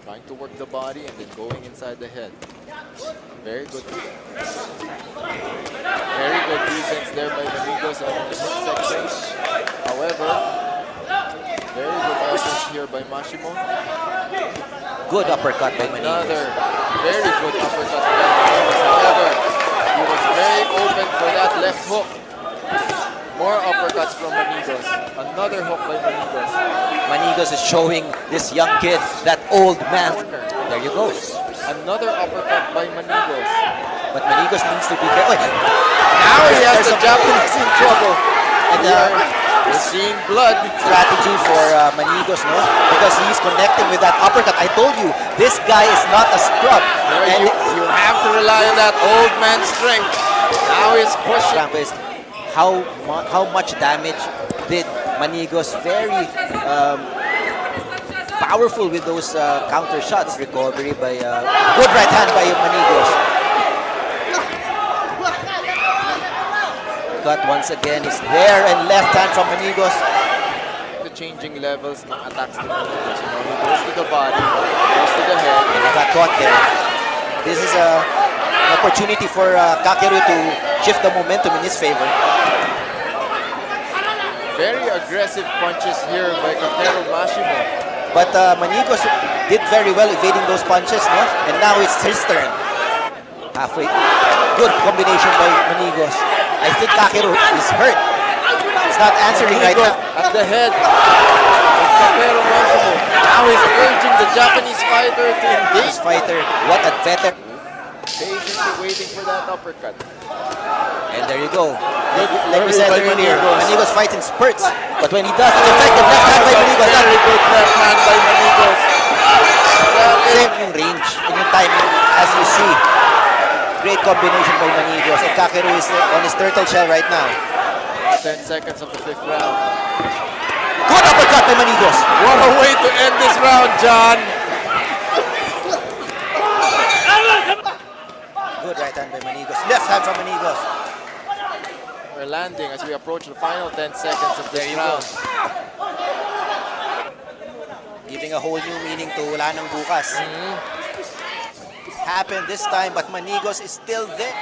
Trying to work the body and then going inside the head. Very good. Very good defense there by Manigos on the midsection. However, very good offense here by Mashimo. Good uppercut by Another Manigos. very good uppercut by Manigos. However, he was very open for that left hook. More uppercuts from Manigos. Another hook by Manigos. Manigos is showing this young kid that old man. There you go. Another uppercut by Manigos. But Manigos needs to be careful. Now he has the Japanese in trouble. And We're seeing blood. strategy for Manigos, no? Because he's connecting with that uppercut. I told you, this guy is not a scrub. And You have to rely on that old man's strength. Now he's pushing. is how much damage did Manigos? Very powerful with those counter shots. Recovery by good right hand by Manigos. Cut once again is there, and left hand from Manigos. The changing levels ng attacks ni Manigos. You know, he goes to the body, goes to the head. And he got caught there. This is an opportunity for Kakeru to shift the momentum in his favor. Very aggressive punches here by Kakeru Mashimo. But Manigos did very well evading those punches, no? And now it's his turn. Halfway. Good combination by Manigos. I think Kakeru is hurt. He's not answering right now. At the head of Kakeru Mashimo. Now he's urging the Japanese fighter to engage. This fighter, what a veteran. Patiently waiting for that uppercut. And there you go. Like we Very said by earlier, Manigos. Manigos fights in spurts. But when he does, it's effective. Left hand by Manigos. Very good left hand by Manigos. Same yung range and yung timing, as you see. Great combination by Manigos. And Kakeru is on his turtle shell right now. 10 seconds of the 5th round. Good uppercut by Manigos. What a way to end this round, John. Good right hand by Manigos. Left hand from Manigos. We're landing as we approach the final 10 seconds of this round. Giving a whole new meaning to wala nang bukas. Happened this time, but Manigos is still there.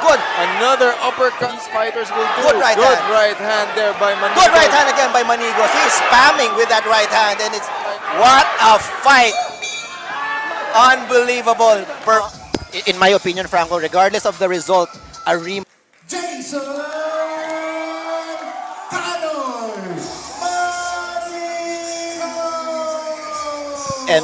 Good. Another uppercut these fighters will do. Good right hand. right hand there by Manigos. Good right hand again by Manigos. He's spamming with that right hand, and it's what a fight! Unbelievable. In my opinion, Franco, regardless of the result, a rematch. Jason Panos Manigos! And